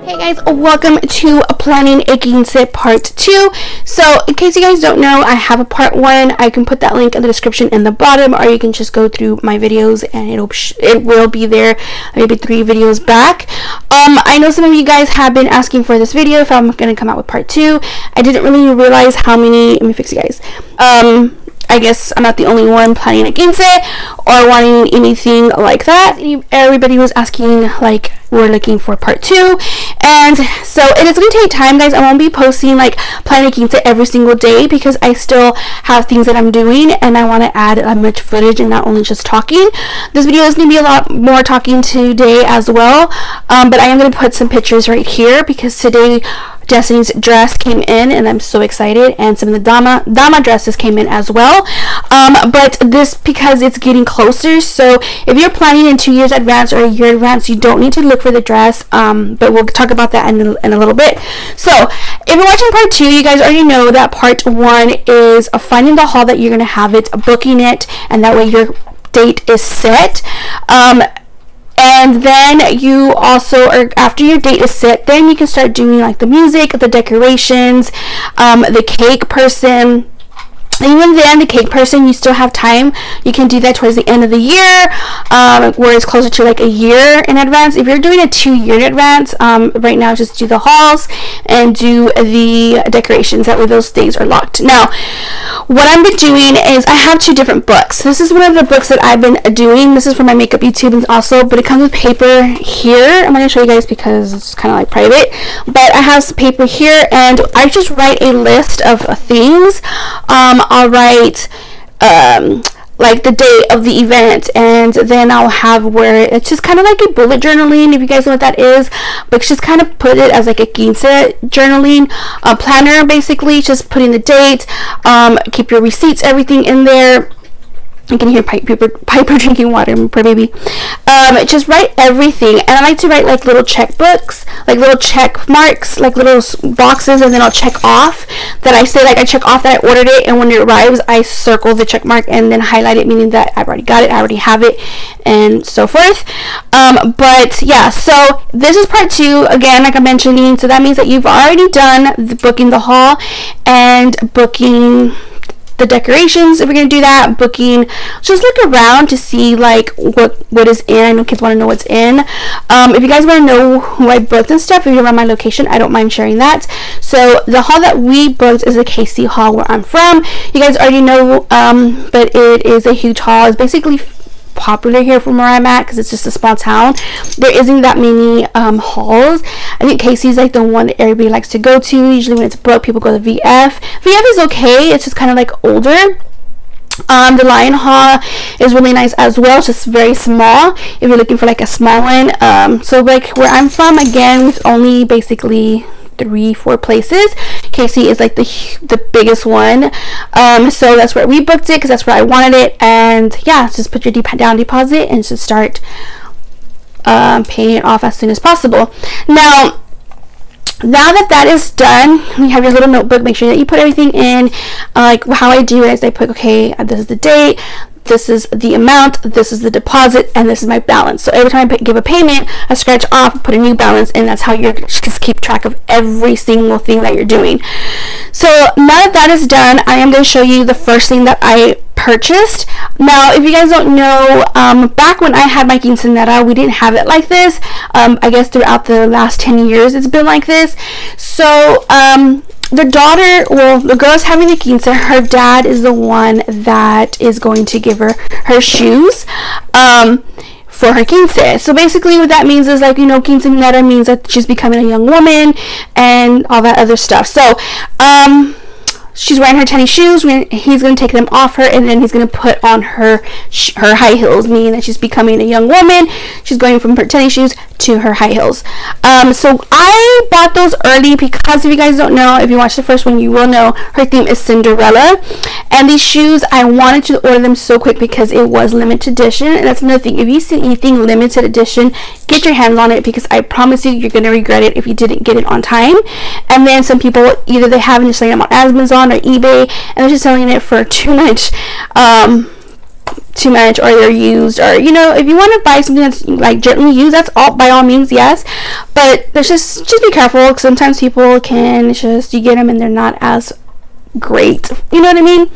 Hey guys, welcome to Planning a Quince Part 2. So, in case you guys don't know, I have a Part 1. I can put that link in the description in the bottom, or you can just go through my videos and it will be there, maybe 3 videos back. I know some of you guys have been asking for this video if I'm going to come out with Part 2. I didn't really realize how many, let me fix you guys. I guess I'm not the only one planning a quince or wanting anything like that. Everybody was asking, like, we're looking for Part 2, and so it is going to take time, guys. I won't be posting like planning a quince every single day because I still have things that I'm doing and I want to add much footage and not only just talking. This video is going to be a lot more talking today as well, but I am going to put some pictures right here because today Destiny's dress came in and I'm so excited, and some of the dama dresses came in as well, but this because it's getting closer, so if you're planning in 2 years advance or a year advance, you don't need to look for the dress, but we'll talk about that in a little bit. So if you're watching Part 2, you guys already know that Part 1 is finding the haul that you're going to have it, booking it, and that way your date is set. And then you also, or after your date is set, then you can start doing like the music, the decorations, the cake person. Even then, the cake person, you still have time. You can do that towards the end of the year, where it's closer to like a year in advance. If you're doing a 2-year in advance, right now just do the hauls and do the decorations. That way those days are locked. Now, what I've been doing is I have 2 different books. This is one of the books that I've been doing. This is for my makeup YouTube also, but it comes with paper here. I'm going to show you guys because it's kind of like private, but I have some paper here, and I just write a list of things. I'll write like the date of the event, and then I'll have where it's just kind of like a bullet journaling, if you guys know what that is, but just kind of put it as like a quince journaling planner, basically just putting the date, keep your receipts, everything in there. You can hear Piper drinking water, poor baby. Just write everything, and I like to write like little checkbooks, like little check marks, like little boxes, and then I'll check off that I say, like I check off that I ordered it, and when it arrives, I circle the check mark and then highlight it, meaning that I've already got it, I already have it, and so forth. But yeah, so this is Part 2, again, like I'm mentioning, so that means that you've already done booking the haul and booking the decorations. If you're gonna do that, booking, just look around to see like what is in. I know kids want to know what's in. If you guys want to know who I booked and stuff, if you're around my location, I don't mind sharing that. So the haul that we booked is a KC haul, where I'm from. You guys already know, but it is a huge haul. It's basically popular here from where I'm at because it's just a small town. There isn't that many halls. I think Casey's like the one that everybody likes to go to. Usually when it's booked, people go to VF. VF is okay, it's just kind of like older. The Lion Hall is really nice as well. It's just very small if you're looking for like a small one. So like where I'm from, again, with only basically 3-4 places, Casey is like the biggest one, so that's where we booked it because that's where I wanted it. And yeah, just put your down deposit and just start paying it off as soon as possible. Now that is done, you have your little notebook. Make sure that you put everything in. Like how I do it is I put, okay, this is the date, this is the amount, this is the deposit, and this is my balance. So every time I give a payment, I scratch off, put a new balance, and that's how you just keep track of every single thing that you're doing. So now that is done, I am going to show you the first thing that I purchased. Now, if you guys don't know, back when I had my quinceanera, we didn't have it like this. I guess throughout the last 10 years, it's been like this. So, the girl is having the quince. Her dad is the one that is going to give her shoes for her quince. So basically what that means is, like, you know, quinceanera means that she's becoming a young woman and all that other stuff. So she's wearing her tennis shoes. He's going to take them off her, and then he's going to put on her high heels, meaning that she's becoming a young woman. She's going from her tennis shoes to her high heels. So I bought those early because, if you guys don't know, if you watch the first one, you will know her theme is Cinderella. And these shoes, I wanted to order them so quick because it was limited edition. And that's another thing. If you see anything limited edition, get your hands on it, because I promise you, you're going to regret it if you didn't get it on time. And then some people, either they have it and they're selling them on Amazon or eBay, and they're just selling it for too much too much, or they're used, or you know, if you want to buy something that's like gently used, that's all, by all means, yes. But there's just be careful, because sometimes people can just, you get them and they're not as great, you know what I mean?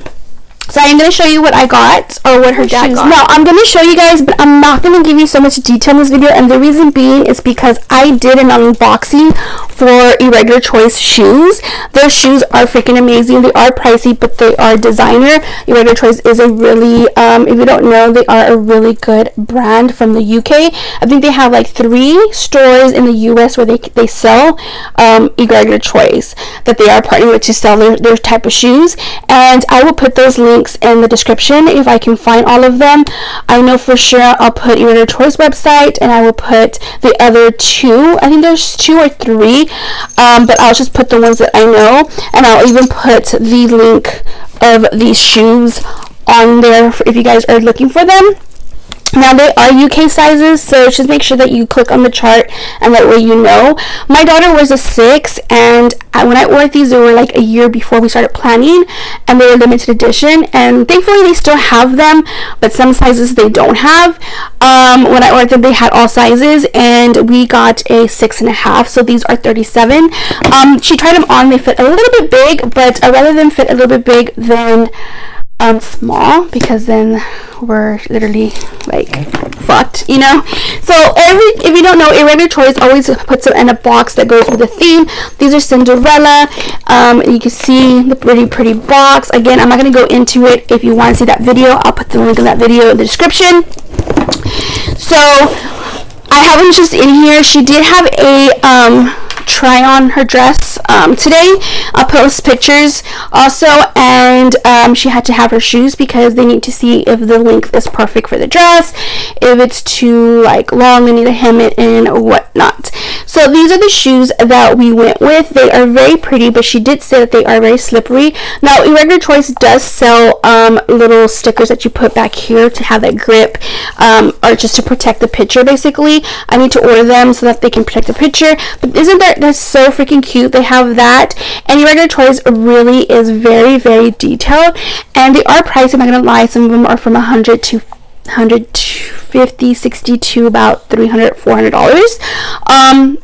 So I'm going to show you what I got, or what her dad got. Now, I'm going to show you guys, but I'm not going to give you so much detail in this video, and the reason being is because I did an unboxing for Irregular Choice shoes. Their shoes are freaking amazing. They are pricey, but they are designer. Irregular Choice is a really, if you don't know, they are a really good brand from the UK. I think they have like 3 stores in the US where they sell Irregular Choice, that they are partnering with to sell their type of shoes, and I will put those links in the description if I can find all of them. I know for sure I'll put Irregular Choice website, and I will put the other 2. I think there's 2 or 3, but I'll just put the ones that I know, and I'll even put the link of these shoes on there if you guys are looking for them. Now, they are UK sizes, so just make sure that you click on the chart, and that way you know. My daughter wears a 6, and when I ordered these, they were like a year before we started planning, and they were limited edition, and thankfully they still have them, but some sizes they don't have. When I ordered them, they had all sizes, and we got a 6.5, so these are 37. She tried them on, they fit a little bit big, but I'd rather them fit a little bit big than small, because then we're literally like fucked, you know. So if you don't know, Irregular Choice always puts them in a box that goes with the theme. These are Cinderella. You can see the pretty box. Again, I'm not going to go into it. If you want to see that video, I'll put the link of that video in the description. So I have them just in here. She did have a try on her dress today. I'll post pictures also, and she had to have her shoes because they need to see if the length is perfect for the dress, if it's too like long, they need to hem it in or whatnot. So these are the shoes that we went with. They are very pretty, but she did say that they are very slippery. Now, Irregular Choice does sell little stickers that you put back here to have that grip, or just to protect the picture. Basically, I need to order them so that they can protect the picture. But isn't that's so freaking cute? They have that, and Irregular Choice really is very detailed, and they are priced. I'm not gonna lie, some of them are from $100 to $150, $60 to about $300, $400.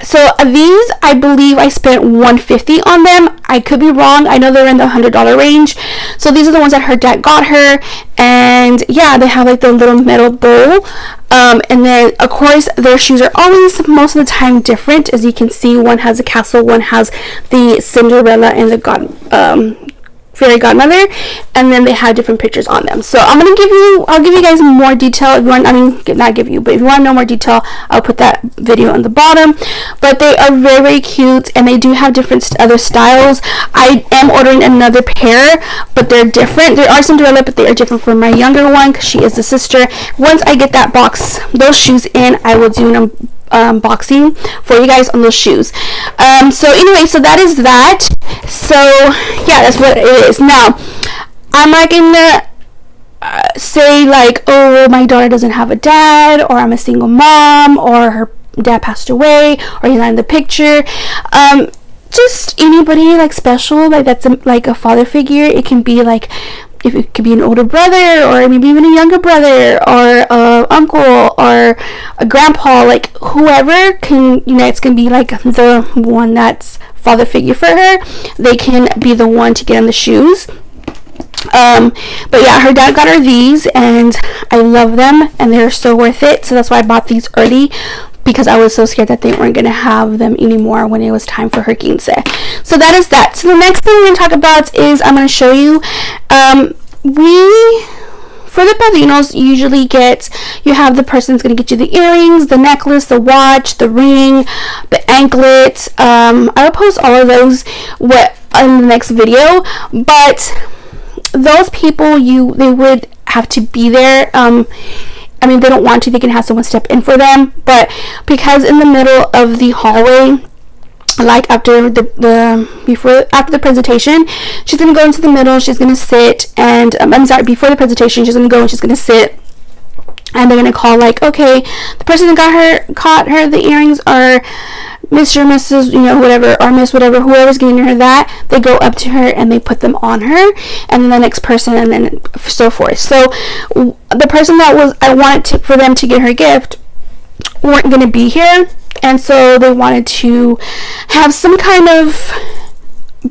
So these, I believe I spent $150 on them. I could be wrong. I know they're in the $100 range. So these are the ones that her dad got her, and yeah, they have like the little metal bowl. And then of course their shoes are always most of the time different. As you can see, one has a castle, one has the Cinderella and the fairy godmother, and then they have different pictures on them. So I'll give you guys more detail if you want. I mean, not give you, but if you want to know more detail, I'll put that video on the bottom. But they are very cute, and they do have different other styles. I am ordering another pair, but they're different. They are Cinderella, but they are different from my younger one because she is the sister. Once I get that box, those shoes in, I will do an unboxing for you guys on those shoes. So anyway, so that is that. So yeah, that's what it is. Now, I'm not gonna say like, oh, my daughter doesn't have a dad, or I'm a single mom, or her dad passed away, or he's not in the picture. Just anybody like special, like that's like a father figure. It can be like, if it could be an older brother, or maybe even a younger brother, or a uncle, or a grandpa, like whoever can, you know, it's gonna be like the one that's father figure for her. They can be the one to get on the shoes. But yeah, her dad got her these, and I love them, and they're so worth it. So that's why I bought these early, because I was so scared that they weren't going to have them anymore when it was time for her quince. So that is that. So the next thing we're going to talk about is I'm going to show you, for the padrinos, you have the person's going to get you the earrings, the necklace, the watch, the ring, the anklet. I will post all of those in the next video, but those people, they would have to be there. I mean, they don't want to, they can have someone step in for them, but because in the middle of the hallway, like after the presentation, she's gonna go into the middle, she's gonna sit, and before the presentation, she's gonna go and she's gonna sit, and they're gonna call like, okay, the person that caught her the earrings are Mr. and Mrs., you know, whatever, or Miss whatever, whoever's getting her that, they go up to her and they put them on her, and then the next person, and then so forth. So the person that I wanted for them to get her gift weren't going to be here, and so they wanted to have some kind of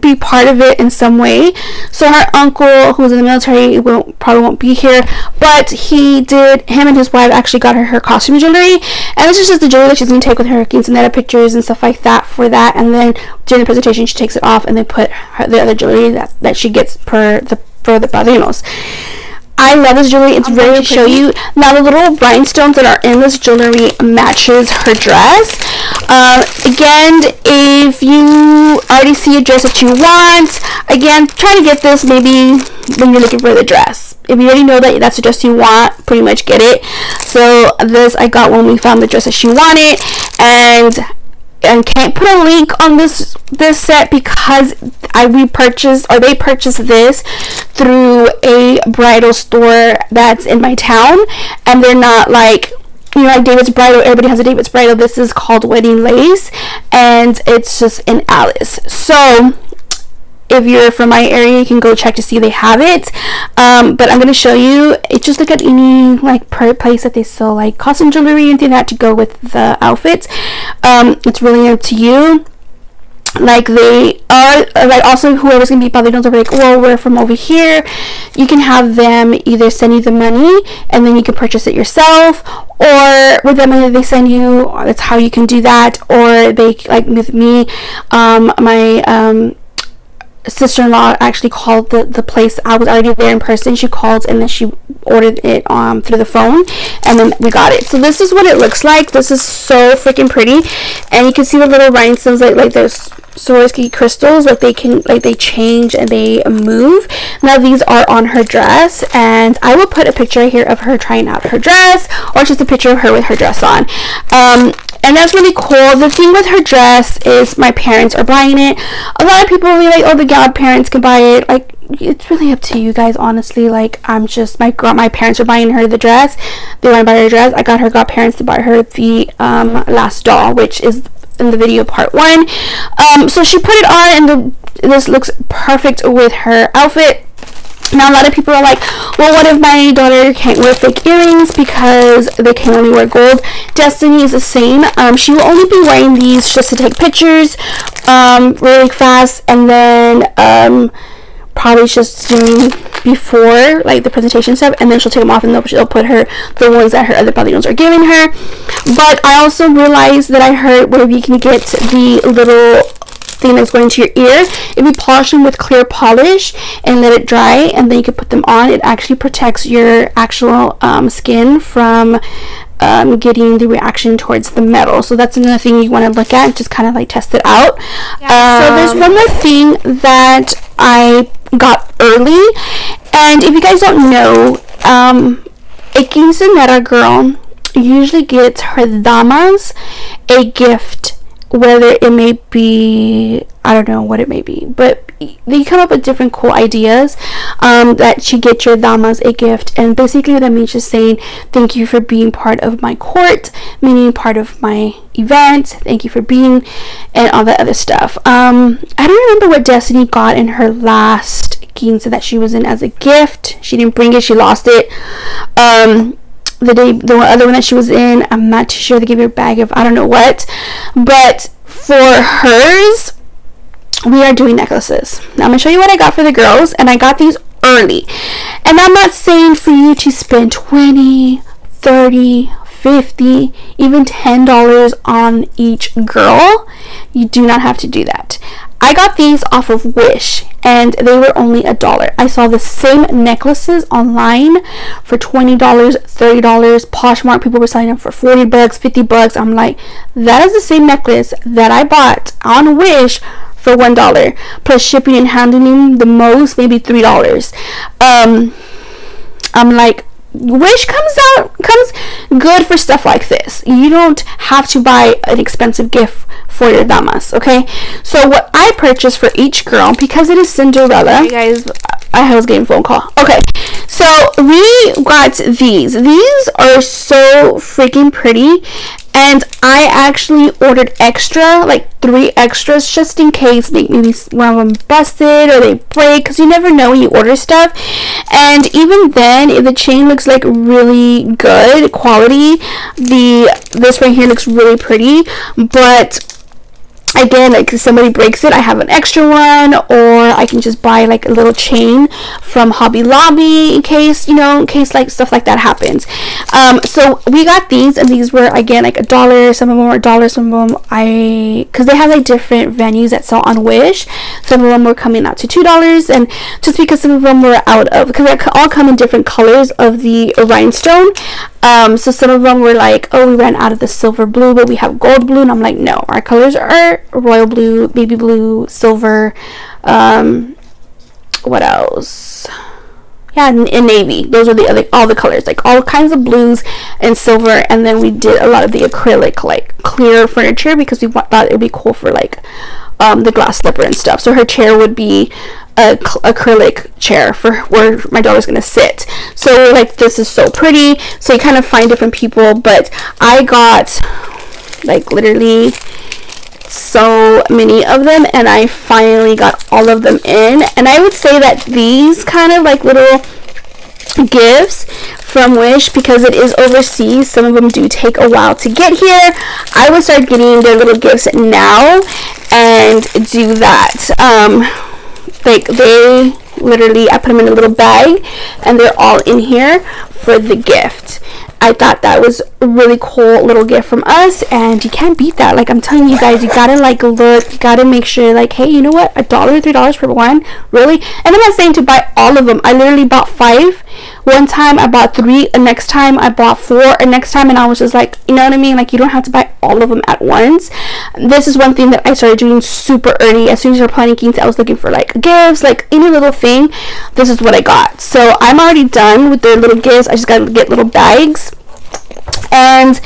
be part of it in some way. So her uncle, who's in the military, probably won't be here, but him and his wife actually got her costume jewelry, and this is just the jewelry that she's going to take with her quinceanera pictures and stuff like that for that, and then during the presentation she takes it off and they put the other jewelry that she gets for the padrinos. I love this jewelry. It's very pretty. Show you now, the little rhinestones that are in this jewelry matches her dress. Again, if you already see a dress that you want, again, try to get this maybe when you're looking for the dress. If you already know that that's the dress you want, pretty much get it. So this I got when we found the dress that she wanted, and can't put a link on this set because they purchased this through a bridal store that's in my town, and they're not like, you know, like David's Bridal. Everybody has a David's Bridal. This is called Wedding Lace, and it's just in Alice. So if you're from my area, you can go check to see if they have it. But I'm going to show you. Just look at any like place that they sell like costume jewelry and anything like that to go with the outfits. It's really up to you. Like they are, like also whoever's gonna be padrinos are like, well, we're from over here. You can have them either send you the money and then you can purchase it yourself, or with the money they send you, that's how you can do that. Or they, like with me, my sister-in-law actually called the place. I was already there in person. She called and then she ordered it through the phone, and then we got it. So this is what it looks like. This is so freaking pretty, and you can see the little rhinestones, like those Swarovski crystals, like they change and they move. Now these are on her dress, and I will put a picture here of her trying out her dress, or just a picture of her with her dress on. And that's really cool. The thing with her dress is my parents are buying it. A lot of people will be like, oh, the godparents can buy it. Like, it's really up to you guys, honestly. Like, I'm just, my parents are buying her the dress. They want to buy her dress. I got her godparents to buy her the last doll, which is in the video part 1. So she put it on, and this looks perfect with her outfit. Now a lot of people are like, well, what if my daughter can't wear fake earrings because they can only wear gold? Destiny is the same. She will only be wearing these just to take pictures really fast, and then probably just doing before like the presentation stuff, and then she'll take them off and she'll put the ones that her other padrinos are giving her. But I also realized that I heard where you can get the little thing that's going to your ear. If you polish them with clear polish and let it dry, and then you can put them on, it actually protects your actual skin from getting the reaction towards the metal. So that's another thing you want to look at, just kind of like test it out. So there's one more thing that I got early, and if you guys don't know, a quinceanera girl usually gets her damas a gift, whether it may be, I don't know what it may be, but they come up with different cool ideas that you get your damas a gift, and basically that means just saying thank you for being part of my court, meaning part of my event, thank you for being, and all that other stuff. I don't remember what Destiny got in her last quince that she was in as a gift. She didn't bring it, she lost it. The other one that she was in, I'm not too sure. They gave her a bag of I don't know what, but for hers, we are doing necklaces. Now I'm gonna show you what I got for the girls, and I got these early. And I'm not saying for you to spend $20, $30, $50, even $10 on each girl. You do not have to do that. I got these off of Wish, and they were only $1. I saw the same necklaces online for $20, $30. Poshmark, people were selling them for $40, $50. I'm like, that is the same necklace that I bought on Wish for $1, plus shipping and handling, the most maybe $3. I'm like, Wish comes good for stuff like this. You don't have to buy an expensive gift for your damas, okay? So what I purchased for each girl, because it is Cinderella, hey guys, I was getting a phone call. Okay, so we got these. These are so freaking pretty, and I actually ordered extra, like 3 extras, just in case maybe one of them busted or they break, because you never know when you order stuff. And even then, if the chain looks like really good quality, this right here looks really pretty, but again, like if somebody breaks it, I have an extra one, or I can just buy like a little chain from Hobby Lobby in case like stuff like that happens. So we got these, and these were again like $1. Some of them were $1. Some of them because they have like different venues that sell on Wish. Some of them were coming out to $2, and just because some of them were out of, because they all come in different colors of the rhinestone. So some of them were like, oh, we ran out of the silver blue, but we have gold blue, and I'm like, no, our colors are royal blue, baby blue, silver, what else? Yeah, and navy. Those are all the colors, like all kinds of blues and silver. And then we did a lot of the acrylic, like clear furniture, because we thought it would be cool for like the glass slipper and stuff. So her chair would be a acrylic chair for where my daughter's gonna sit. So like, this is so pretty. So you kind of find different people, but I got like literally so many of them, and I finally got all of them in. And I would say that these kind of like little gifts from Wish, because it is overseas, some of them do take a while to get here. I would start getting their little gifts now and do that. Like they literally, I put them in a little bag, and they're all in here for the gift. I thought that was a really cool little gift from us, and you can't beat that. Like I'm telling you guys, you gotta like look, you gotta make sure like, hey, you know what, $1, $3 for one, really? And I'm not saying to buy all of them. I literally bought 5 one time, I bought 3 and next time I bought 4 and next time, and I was just like, you know what I mean, like you don't have to buy all of them at once. This is one thing that I started doing super early. As soon as we were planning Quince, I was looking for like gifts, like any little thing. This is what I got. So I'm already done with their little gifts. I just gotta get little bags. And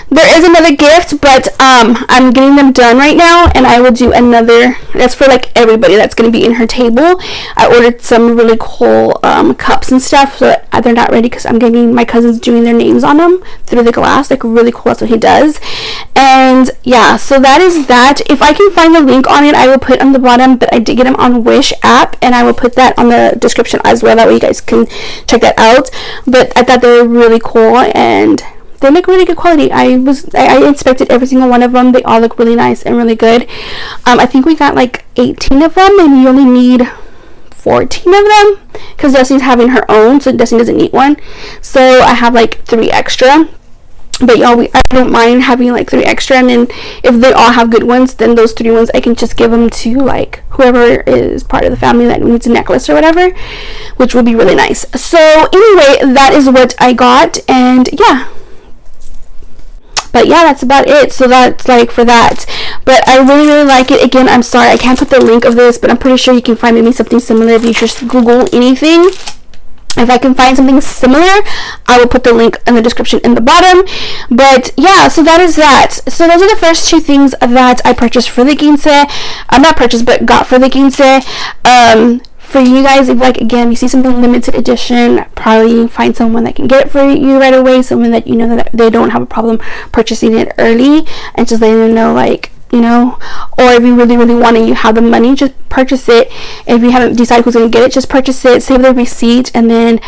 there is another gift, but I'm getting them done right now, and I will do another. That's for like everybody that's going to be in her table. I ordered some really cool cups and stuff, so that they're not ready, because I'm getting my cousins doing their names on them through the glass, like really cool. That's what he does. And yeah, so that is that. If I can find the link on it, I will put it on the bottom, but I did get them on Wish app, and I will put that on the description as well, that way you guys can check that out. But I thought they were really cool, and they look really good quality. I inspected every single one of them. They all look really nice and really good. I think we got like 18 of them, and you only need 14 of them, because Destiny's having her own, so Destiny doesn't need one. So I have like 3 extra. But y'all, I don't mind having like 3 extra, and then if they all have good ones, then those 3 ones I can just give them to like whoever is part of the family that needs a necklace or whatever, which will be really nice. So anyway, that is what I got, and yeah. But yeah, that's about it. So that's like for that. But I really, really like it. Again, I'm sorry I can't put the link of this, but I'm pretty sure you can find maybe something similar if you just Google anything. If I can find something similar, I will put the link in the description in the bottom. But yeah, so that is that. So those are the first 2 things that I purchased for the Quince. Not purchased, but got for the Quince. For you guys, if like, again, you see something limited edition, probably find someone that can get it for you right away, someone that you know that they don't have a problem purchasing it early, and just letting them know, like, you know. Or if you really, really want it, you have the money, just purchase it. If you haven't decided who's going to get it, just purchase it, save the receipt, and then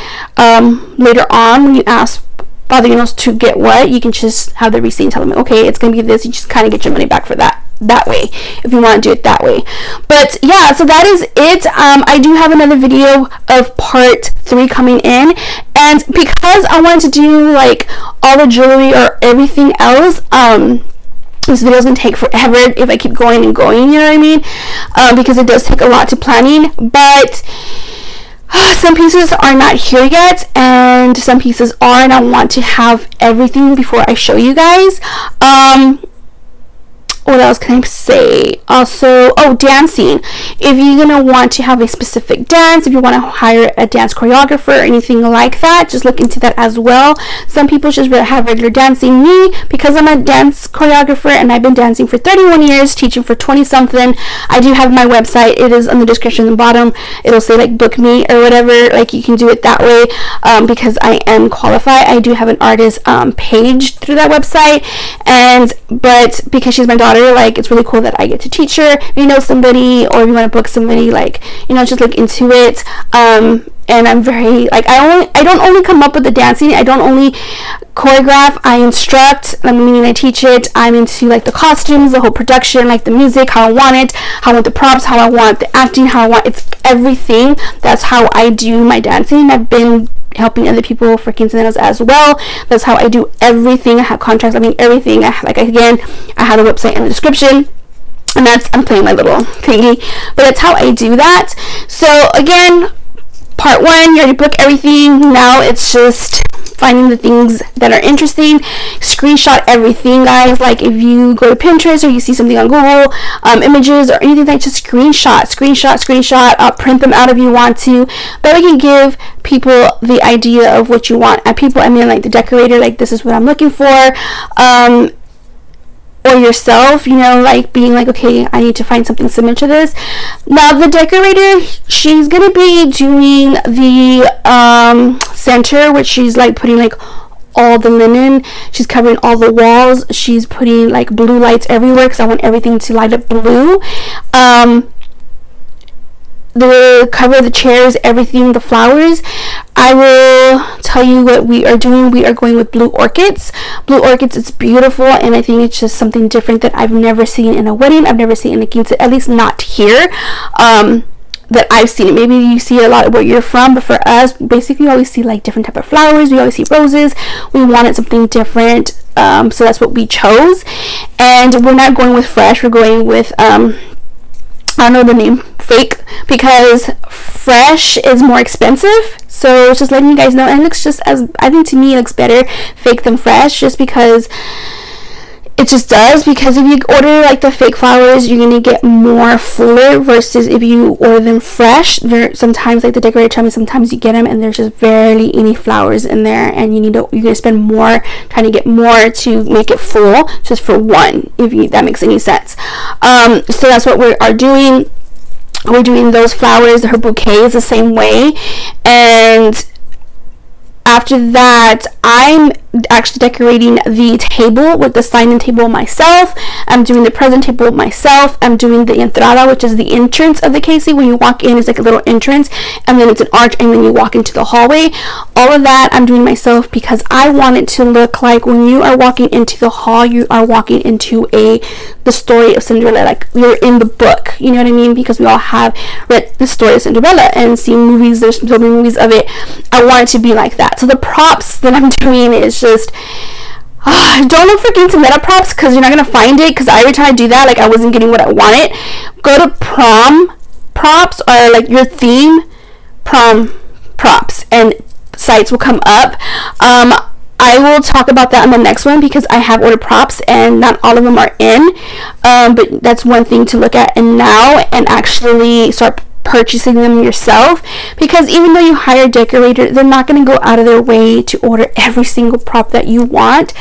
later on when you ask Father knows to get what, you can just have the receipt and tell them, okay, it's going to be this. You just kind of get your money back for that way, if you want to do it that way. But yeah, so that is it. I do have another video of part 3 coming in, and because I wanted to do like all the jewelry or everything else, this video is going to take forever if I keep going and going, you know what I mean, because it does take a lot to planning. But some pieces are not here yet, and some pieces are, and I want to have everything before I show you guys. what else can I say? Also, dancing. If you're gonna want to have a specific dance, if you want to hire a dance choreographer or anything like that, just look into that as well. Some people just have regular dancing. Me, because I'm a dance choreographer and I've been dancing for 31 years, teaching for 20 something, I do have my website. It is on the description in the bottom. It'll say like book me or whatever. Like, you can do it that way, because I am qualified. I do have an artist page through that website, but because she's my daughter, like, it's really cool that I get to teach her. If you know somebody, or if you want to book somebody, like, just look into it. And I'm very, like, I don't only come up with the dancing, I don't only choreograph, I instruct, meaning I teach it. I'm into, like, the costumes, the whole production, like the music, how I want it, how I want the props, how I want the acting, how I want, it's everything. That's how I do my dancing. I've been helping other people for quinceaneras as well. That's how I do everything. I have contracts, everything. I have a website in the description, and I'm playing my little thingy, but that's how I do that. So again, part 1, you already book everything. Now it's just finding the things that are interesting. Screenshot everything, guys. Like, if you go to Pinterest or you see something on Google, images or anything, like, just screenshot, print them out if you want to. But we can give people the idea of what you want. And people, like the decorator, like, this is what I'm looking for. Or yourself, like, being like, okay, I need to find something similar to this. Now, the decorator, she's gonna be doing the center, which she's like putting like all the linen, she's covering all the walls, she's putting like blue lights everywhere because I want everything to light up blue. The cover of the chairs, everything, the flowers, I will tell you what we are doing. We are going with blue orchids. It's beautiful, and I think it's just something different that I've never seen in a wedding. I've never seen in a quince, at least not here, that I've seen it. Maybe you see a lot where you're from, but for us, basically, we always see like different type of flowers. We always see roses. We wanted something different, so that's what we chose. And we're not going with fresh. We're going with I don't know the name, fake, because fresh is more expensive. So just letting you guys know, and it looks just as, I think to me it looks better fake than fresh, just because it just does. Because if you order like the fake flowers, you're gonna get more fuller, versus if you order them fresh, there sometimes, like the decorator told me, sometimes you get them and there's just barely any flowers in there, and you're gonna spend more trying to get more to make it full just for one, if that makes any sense. So that's what we are doing. We're doing those flowers. Her bouquet is the same way, and after that, I'm actually decorating the table with the sign-in table myself. I'm doing the present table myself. I'm doing the entrada, which is the entrance of the KC. When you walk in, it's like a little entrance, and then it's an arch, and then you walk into the hallway. All of that I'm doing myself, because I want it to look like when you are walking into the hall, you are walking into the story of Cinderella, like you're in the book, you know what I mean? Because we all have read the story of Cinderella and seen movies. There's so many movies of it. I want it to be like that. So the props that I'm doing is just, don't look for quinceanera props, because you're not gonna find it, because every time I do that, like, I wasn't getting what I wanted. Go to prom props, or like your theme prom props, and sites will come up. I will talk about that in the next one, because I have ordered props and not all of them are in, but that's one thing to look at and now, and actually start purchasing them yourself, because even though you hire a decorator, they're not going to go out of their way to order every single prop that you want.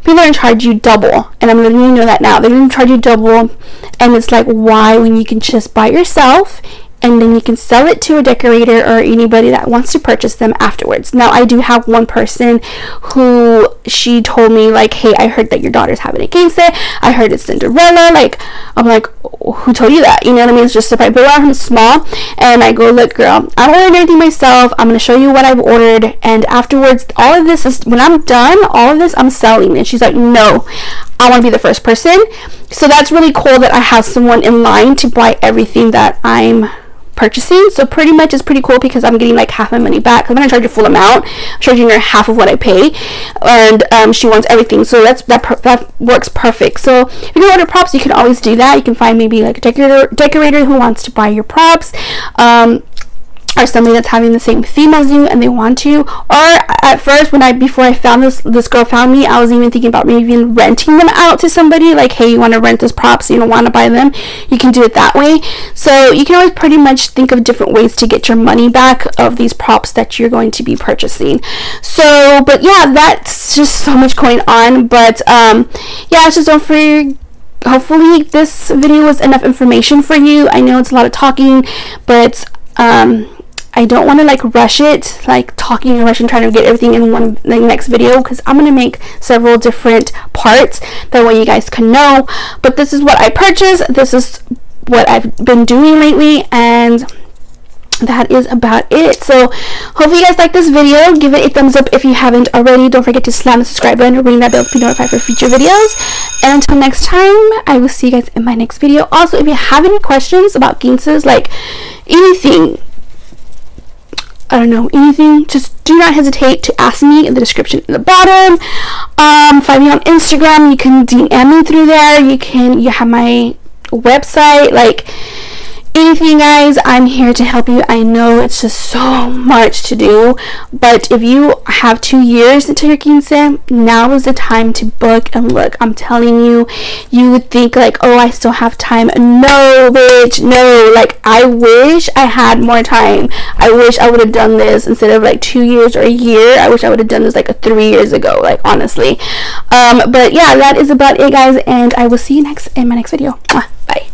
People are going to charge you double, and I'm letting you know that now. They're going to charge you double, and it's like, why, when you can just buy it yourself, and then you can sell it to a decorator or anybody that wants to purchase them afterwards. Now, I do have one person who, she told me, like, hey, I heard that your daughter's having a quince. I heard it's Cinderella. Like, I'm like, who told you that? You know what I mean? It's just a surprise. But I'm small, and I go, look, girl, I ordered everything myself. I'm going to show you what I've ordered, and afterwards, all of this is, when I'm done, all of this, I'm selling. And she's like, no, I want to be the first person. So that's really cool that I have someone in line to buy everything that I'm purchasing. So pretty much it's pretty cool, because I'm getting like half my money back. I'm gonna charge a full amount. I'm charging her half of what I pay, and she wants everything. So that works perfect. So if you order props, you can always do that. You can find maybe like a decorator who wants to buy your props. or somebody that's having the same theme as you and they want to. Or at first, before I found this girl found me, I was even thinking about maybe even renting them out to somebody, like, hey, you want to rent this props, you don't want to buy them, you can do it that way. So you can always pretty much think of different ways to get your money back of these props that you're going to be purchasing. So, but yeah, that's just so much going on. But yeah, just don't forget. Hopefully this video was enough information for you. I know it's a lot of talking, but I don't want to like rush it, like talking and rushing, trying to get everything in one next video, because I'm going to make several different parts that way you guys can know. But this is what I purchased, this is what I've been doing lately, and that is about it. So hopefully you guys like this video. Give it a thumbs up if you haven't already. Don't forget to slam the subscribe button and ring that bell to be notified for future videos. And until next time, I will see you guys in my next video. Also, if you have any questions about quinces, like anything, I don't know, anything, just do not hesitate to ask me in the description in the bottom. Find me on Instagram. You can DM me through there. You have my website, like anything, guys. I'm here to help you. I know it's just so much to do, but if you have 2 years until your quince, now is the time to book and look. I'm telling you, you would think like, oh, I still have time. No, bitch, no. Like, I wish I had more time. I wish I would have done this instead of like 2 years or a year. I wish I would have done this like 3 years ago, like, honestly. But yeah, that is about it, guys, and I will see you in my next video. Bye.